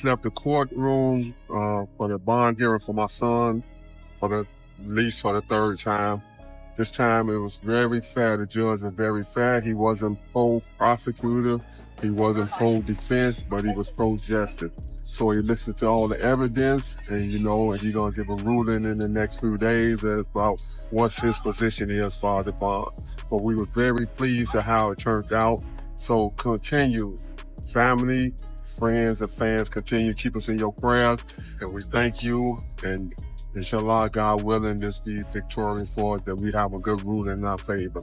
Left the courtroom for the bond hearing for my son for the least for the third time. This time it was very fair. The judge was very fair. He wasn't pro-prosecutor. He wasn't pro-defense, but he was pro-justice. So he listened to all the evidence, and and he's gonna give a ruling in the next few days about what his position is for the bond. But we were very pleased at how it turned out. So continue, family, friends, and fans, continue to keep us in your prayers, and we thank you. And inshallah, God willing, this be victorious for us, that we have a good ruling in our favor.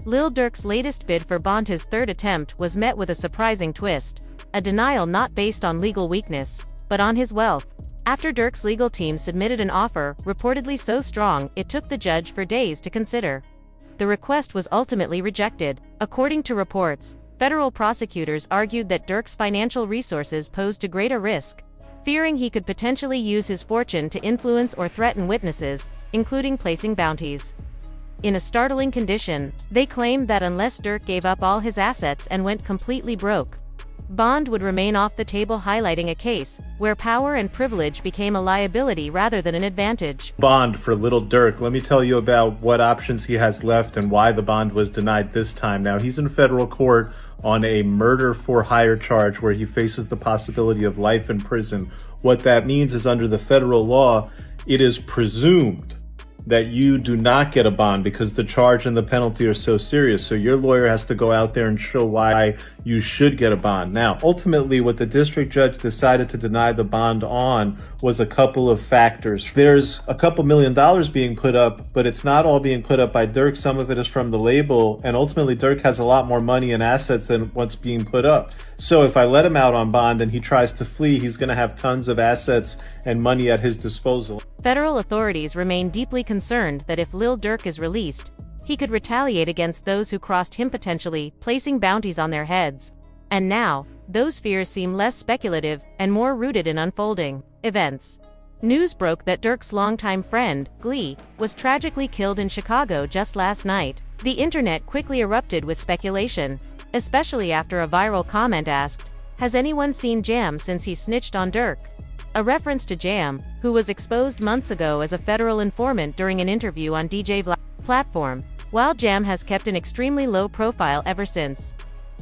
Lil Durk's latest bid for bond, his third attempt, was met with a surprising twist. A denial not based on legal weakness, but on his wealth. After Durk's legal team submitted an offer, reportedly so strong, it took the judge for days to consider. The request was ultimately rejected. According to reports, federal prosecutors argued that Durk's financial resources posed a greater risk, fearing he could potentially use his fortune to influence or threaten witnesses, including placing bounties. In a startling condition, they claimed that unless Durk gave up all his assets and went completely broke, bond would remain off the table, highlighting a case where power and privilege became a liability rather than an advantage. Bond for Lil Durk. Let me tell you about what options he has left and why the bond was denied this time. Now, he's in federal court on a murder for hire charge where he faces the possibility of life in prison. What that means is, under the federal law, it is presumed that you do not get a bond because the charge and the penalty are so serious. So your lawyer has to go out there and show why you should get a bond. Now, ultimately, what the district judge decided to deny the bond on was a couple of factors. There's a couple $1 million being put up, but it's not all being put up by Durk. Some of it is from the label, and ultimately Durk has a lot more money and assets than what's being put up. So if I let him out on bond and he tries to flee, he's going to have tons of assets and money at his disposal. Federal authorities remain deeply concerned that if Lil Durk is released, he could retaliate against those who crossed him, potentially placing bounties on their heads. And now, those fears seem less speculative and more rooted in unfolding events. News broke that Durk's longtime friend, Glee, was tragically killed in Chicago just last night. The internet quickly erupted with speculation, especially after a viral comment asked, "Has anyone seen Jam since he snitched on Durk?" A reference to Jam, who was exposed months ago as a federal informant during an interview on DJ Vlad's platform, while Jam has kept an extremely low profile ever since.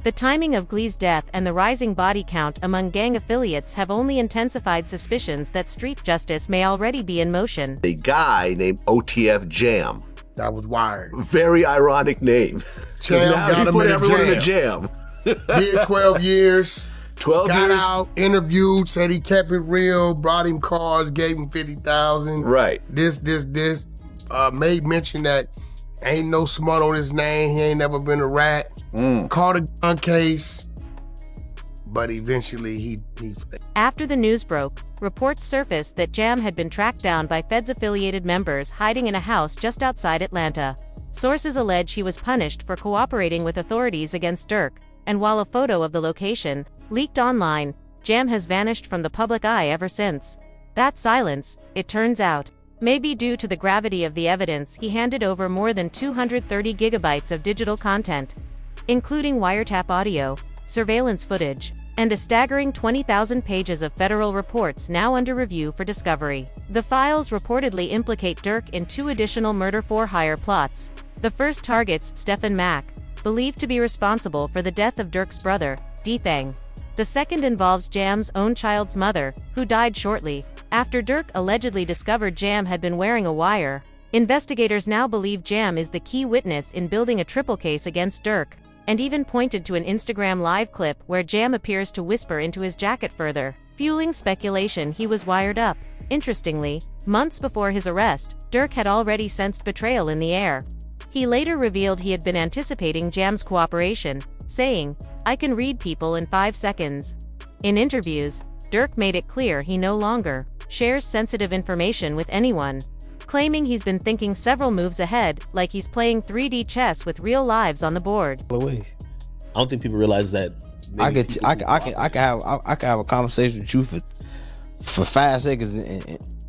The timing of Glee's death and the rising body count among gang affiliates have only intensified suspicions that street justice may already be in motion. A guy named OTF Jam. That was wired. Very ironic name. Jam now got he him put in a everyone in a jam. jam. Did 12 years. 12 got years. out, interviewed, said he kept it real, brought him cars, gave him 50,000. Right. This. Made mention that ain't no smut on his name. He ain't never been a rat. Caught a gun case, but eventually he fled. After the news broke, reports surfaced that Jam had been tracked down by Feds-affiliated members hiding in a house just outside Atlanta. Sources allege he was punished for cooperating with authorities against Durk, and while a photo of the location leaked online, Jam has vanished from the public eye ever since. That silence, it turns out, may be due to the gravity of the evidence. He handed over more than 230 gigabytes of digital content, including wiretap audio, surveillance footage, and a staggering 20,000 pages of federal reports now under review for discovery. The files reportedly implicate Durk in 2 additional murder-for-hire plots. The first targets Stephen Mack, believed to be responsible for the death of Durk's brother, D-Thang. The second involves Jam's own child's mother, who died shortly after Durk allegedly discovered Jam had been wearing a wire. Investigators now believe Jam is the key witness in building a triple case against Durk, and even pointed to an Instagram live clip where Jam appears to whisper into his jacket, further fueling speculation he was wired up. Interestingly, months before his arrest, Durk had already sensed betrayal in the air. He later revealed he had been anticipating Jam's cooperation, saying, "I can read people in 5 seconds." In interviews, Durk made it clear he no longer shares sensitive information with anyone, claiming he's been thinking several moves ahead, like he's playing 3D chess with real lives on the board. I don't think people realize that. I can have a conversation with you for 5 seconds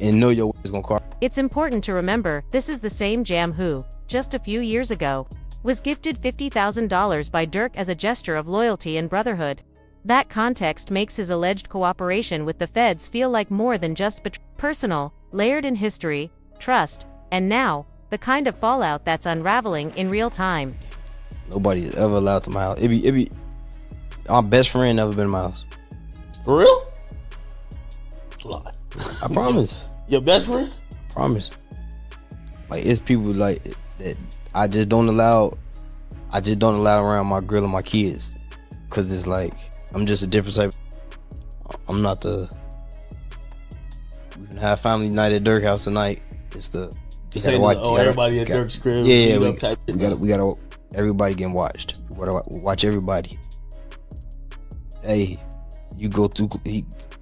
and know your way is gonna call. It's important to remember, this is the same Jam who, just a few years ago, was gifted $50,000 by Durk as a gesture of loyalty and brotherhood. That context makes his alleged cooperation with the feds feel like more than just personal, layered in history, trust, and now, the kind of fallout that's unraveling in real time. Nobody is ever allowed to my house. It be. My best friend never been in my house. For real? I promise. Your best friend? Promise. Like, it's people like that I just don't allow around my girl and my kids, cause it's like I'm just a different type. I'm not the. We can have family night at Durk house tonight. It's the. You say everybody at Durk's crib. Yeah, we gotta. Everybody getting watched. We gotta watch everybody. Hey, you go too.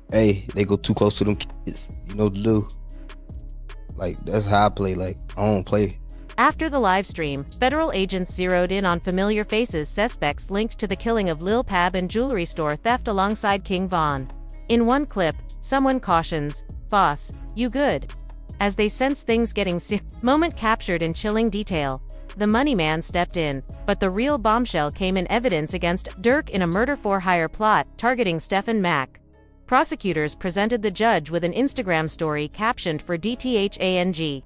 They go too close to them kids. You know what to do. Like, that's how I play. Like, I don't play. After the live stream, federal agents zeroed in on familiar faces, suspects linked to the killing of Lil Pab and jewelry store theft alongside King Von. In one clip, someone cautions, "Boss, you good?" As they sense things getting serious. Moment captured in chilling detail. The money man stepped in, but the real bombshell came in evidence against Durk in a murder-for-hire plot targeting Stephen Mack. Prosecutors presented the judge with an Instagram story captioned for DTHANG.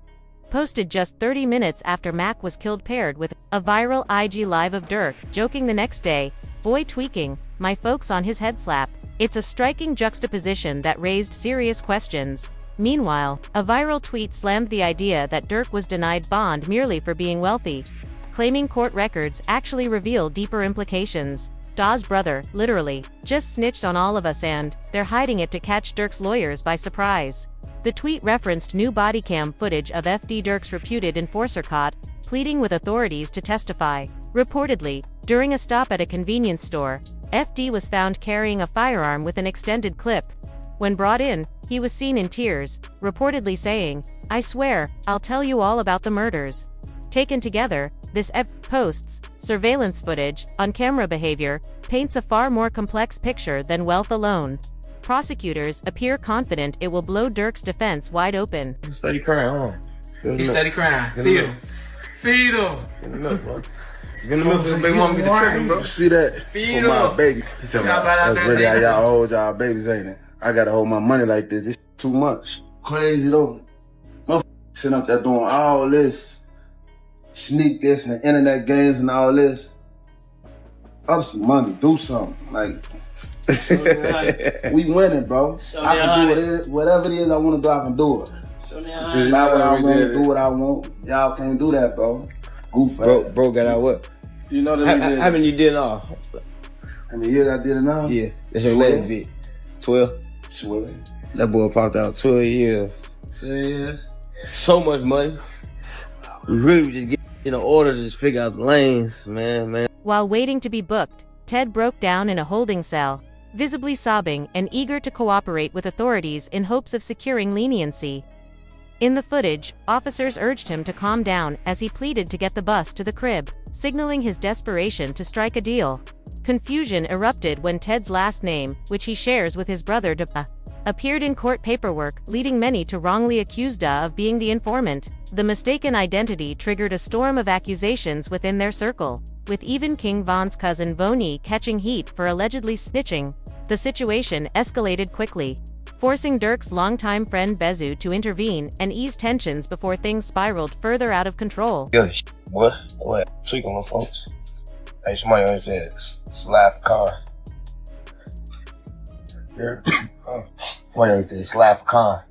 Posted just 30 minutes after Mack was killed, paired with a viral IG live of Durk joking the next day, "Boy tweaking, my folks on his head slap." It's a striking juxtaposition that raised serious questions. Meanwhile, a viral tweet slammed the idea that Durk was denied bond merely for being wealthy, claiming court records actually reveal deeper implications. Dawes' brother, literally, just snitched on all of us and they're hiding it to catch Durk's lawyers by surprise. The tweet referenced new body cam footage of FD Durk's reputed enforcer caught, pleading with authorities to testify. Reportedly, during a stop at a convenience store, FD was found carrying a firearm with an extended clip. When brought in, he was seen in tears, reportedly saying, "I swear, I'll tell you all about the murders." Taken together, this post's surveillance footage, on-camera behavior, paints a far more complex picture than wealth alone. Prosecutors appear confident it will blow Durk's defense wide open. He's steady crying, He's steady crying. Feed him. Feed him. Get in the milk, bro. Get in the milk so baby mama get the tripping, bro. See that? Feed for my him. baby. That's really how y'all hold y'all babies, ain't it? I gotta hold my money like this. It's too much. Crazy though. Motherfuckers sitting up there doing all this. Sneak this and the internet games and all this. Up some money, do something. Like, we winning, bro. I can do it. Whatever it is I want to do, I can do it. Just not what I want to do what I want. Y'all can't do that, bro. Goof Bro got out what? You know how many you did all? How many years I did it now? Yeah, that's your last bit. 12. 12. That boy popped out 12 years. 12 years. So much money. We really just get in order to just figure out the lanes, man. While waiting to be booked, Ted broke down in a holding cell, visibly sobbing and eager to cooperate with authorities in hopes of securing leniency. In the footage, officers urged him to calm down as he pleaded to get the bus to the crib, signaling his desperation to strike a deal. Confusion erupted when Ted's last name, which he shares with his brother appeared in court paperwork, leading many to wrongly accuse of being the informant. The mistaken identity triggered a storm of accusations within their circle, with even King Von's cousin Vonnie catching heat for allegedly snitching. The situation escalated quickly, forcing Durk's longtime friend Bezu to intervene and ease tensions before things spiraled further out of control. What? Tweak on them folks. Hey, somebody always said slap car. Somebody always said slap car.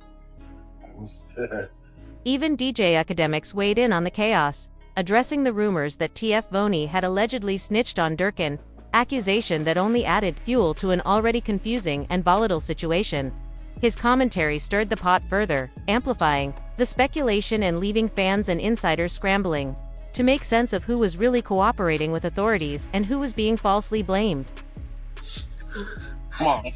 Even DJ academics weighed in on the chaos, addressing the rumors that TF Vonnie had allegedly snitched on Durkin, accusation that only added fuel to an already confusing and volatile situation. His commentary stirred the pot further, amplifying the speculation and leaving fans and insiders scrambling to make sense of who was really cooperating with authorities and who was being falsely blamed. Come on. Hey,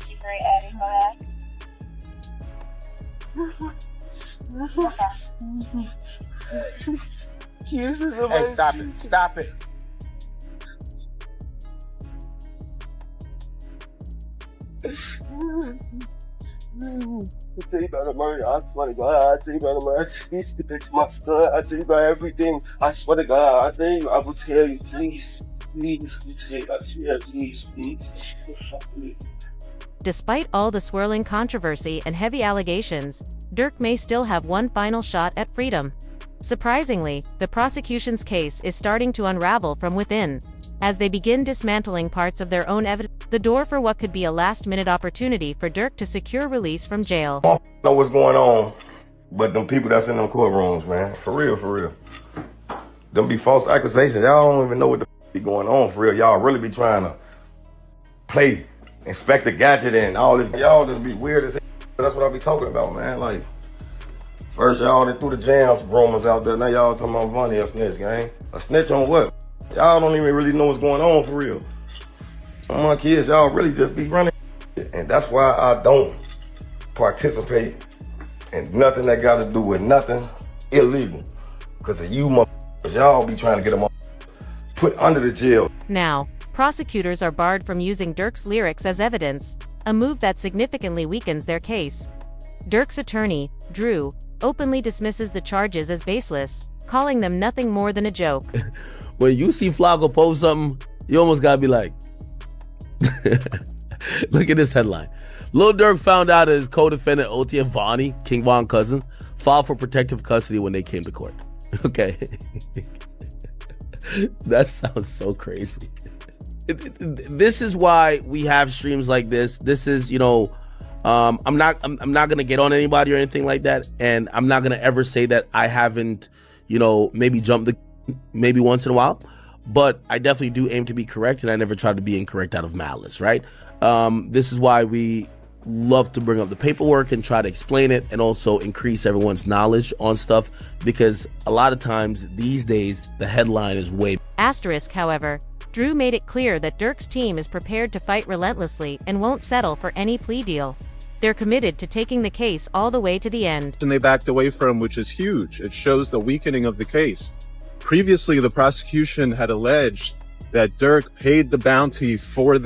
stop it. Stop it. I tell you about the murder, I swear to God, I tell you about the murder, please, it's my son, I tell you about everything, I swear to God, I tell you, I will tell you, please. Despite all the swirling controversy and heavy allegations, Durk may still have one final shot at freedom. Surprisingly, the prosecution's case is starting to unravel from within. As they begin dismantling parts of their own evidence, the door for what could be a last-minute opportunity for Durk to secure release from jail. I don't know what's going on, but them people that's in them courtrooms, man, for real. Them be false accusations. Y'all don't even know what the be going on for real. Y'all really be trying to play Inspector Gadget and all this. Y'all just be weird as hell. That's what I be talking about, man. Like, first y'all threw the jams rumors out there. Now y'all talking about Vonnie a snitch, gang. A snitch on what? Y'all don't even really know what's going on for real. Some of my kids, y'all really just be running. And that's why I don't participate in nothing that got to do with nothing illegal. Because of you motherfuckers, y'all be trying to get them put under the jail. Now, prosecutors are barred from using Durk's lyrics as evidence, a move that significantly weakens their case. Durk's attorney, Drew, openly dismisses the charges as baseless, calling them nothing more than a joke. When you see Flacco post something, you almost gotta be like, look at this headline. Lil Durk found out his co-defendant OTF Vonnie, King Von cousin, filed for protective custody when they came to court. Okay. That sounds so crazy. This is why we have streams like this. This is, I'm not gonna get on anybody or anything like that, and I'm not gonna ever say that I haven't, maybe jumped maybe once in a while, but I definitely do aim to be correct, and I never try to be incorrect out of malice, right? This is why we love to bring up the paperwork and try to explain it, and also increase everyone's knowledge on stuff, because a lot of times these days the headline is way. Asterisk, however, Drew made it clear that Durk's team is prepared to fight relentlessly and won't settle for any plea deal. They're committed to taking the case all the way to the end. And they backed away from, which is huge. It shows the weakening of the case. Previously, the prosecution had alleged that Durk paid the bounty for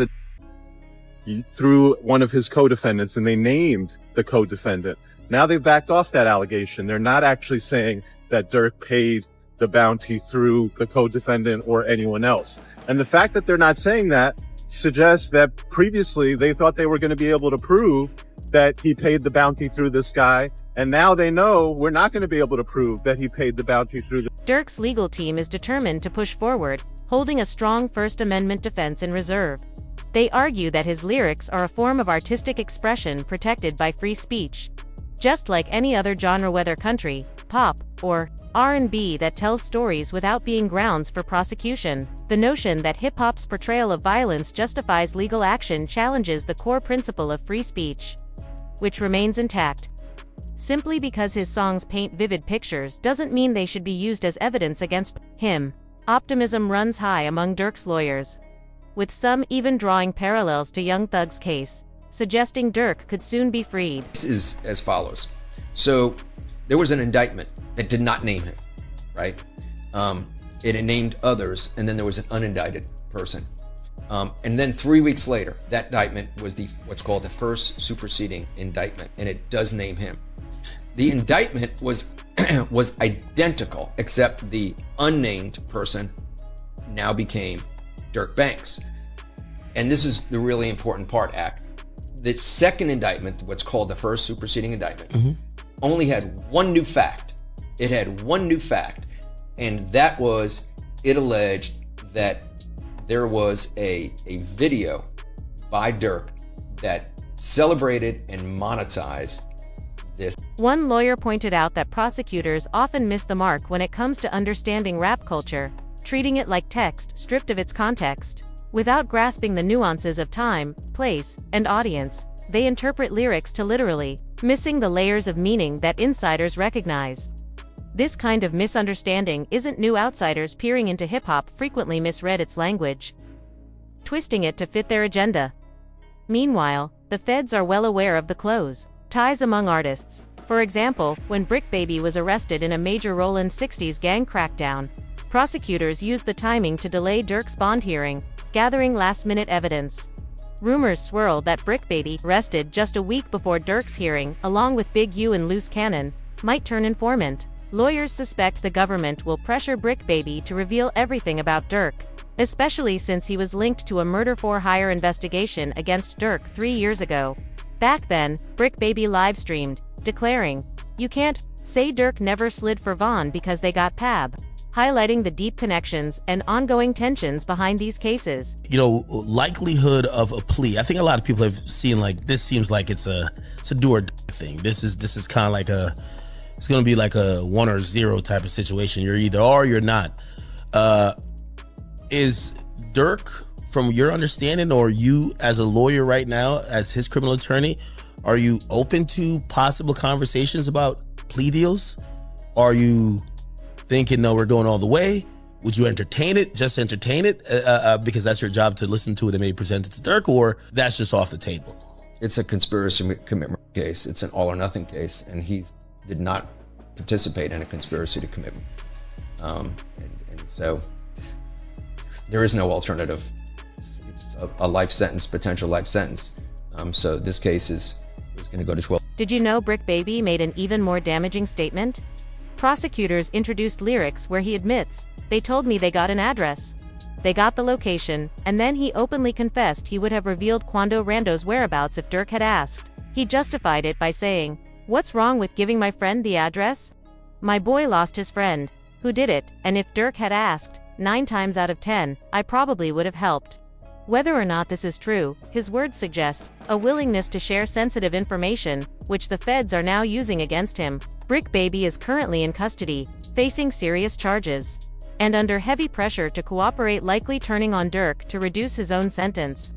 through one of his co-defendants, and they named the co-defendant. Now they've backed off that allegation. They're not actually saying that Durk paid the bounty through the co-defendant or anyone else. And the fact that they're not saying that suggests that previously they thought they were going to be able to prove that he paid the bounty through this guy, and now they know we're not going to be able to prove that he paid the bounty through the... Durk's legal team is determined to push forward, holding a strong First Amendment defense in reserve. They argue that his lyrics are a form of artistic expression protected by free speech. Just like any other genre, whether country, pop, or R&B, that tells stories without being grounds for prosecution, the notion that hip-hop's portrayal of violence justifies legal action challenges the core principle of free speech, which remains intact. Simply because his songs paint vivid pictures doesn't mean they should be used as evidence against him. Optimism runs high among Durk's lawyers, with some even drawing parallels to Young Thug's case, suggesting Durk could soon be freed. This is as follows. So there was an indictment that did not name him, right? It named others, and then there was an unindicted person. And then 3 weeks later, that indictment was what's called the first superseding indictment, and it does name him. The indictment was identical, except the unnamed person now became Durk Banks. And this is the really important part, Ack. The second indictment, what's called the first superseding indictment, only had one new fact. It had one new fact, and that was it alleged that there was a video by Durk that celebrated and monetized this. One lawyer pointed out that prosecutors often miss the mark when it comes to understanding rap culture, treating it like text stripped of its context. Without grasping the nuances of time, place, and audience, they interpret lyrics too literally, missing the layers of meaning that insiders recognize. This kind of misunderstanding isn't new. Outsiders peering into hip-hop frequently misread its language, twisting it to fit their agenda. Meanwhile, the feds are well aware of the close ties among artists. For example, when Brick Baby was arrested in a major Roland 60s gang crackdown, prosecutors used the timing to delay Durk's bond hearing, gathering last-minute evidence. Rumors swirl that Brick Baby, arrested just a week before Durk's hearing, along with Big U and Loose Cannon, might turn informant. Lawyers suspect the government will pressure Brick Baby to reveal everything about Durk, especially since he was linked to a murder-for-hire investigation against Durk 3 years ago. Back then, Brick Baby live-streamed, declaring, "You can't say Durk never slid for Vaughn because they got PAB," highlighting the deep connections and ongoing tensions behind these cases. You know, likelihood of a plea. I think a lot of people have seen, like, this seems like it's a do or die thing. This is kind of like it's going to be like a 1 or 0 type of situation. You're either are or you're not. Is Durk, from your understanding, or you as a lawyer right now, as his criminal attorney, are you open to possible conversations about plea deals? Are you thinking, no, we're going all the way? Would you entertain it, just entertain it, because that's your job to listen to it and maybe present it to Durk, or that's just off the table? It's a conspiracy commitment case. It's an all or nothing case, and he did not participate in a conspiracy to commit. And so there is no alternative. It's a life sentence, potential life sentence. So this case is going to go to 12. Did you know Brick Baby made an even more damaging statement? Prosecutors introduced lyrics where he admits, "They told me they got an address. They got the location," and then he openly confessed he would have revealed Quando Rando's whereabouts if Durk had asked. He justified it by saying, "What's wrong with giving my friend the address? My boy lost his friend. Who did it? And if Durk had asked, 9 times out of 10, I probably would have helped." Whether or not this is true, his words suggest a willingness to share sensitive information, which the feds are now using against him. Brick Baby is currently in custody, facing serious charges, and under heavy pressure to cooperate, likely turning on Durk to reduce his own sentence.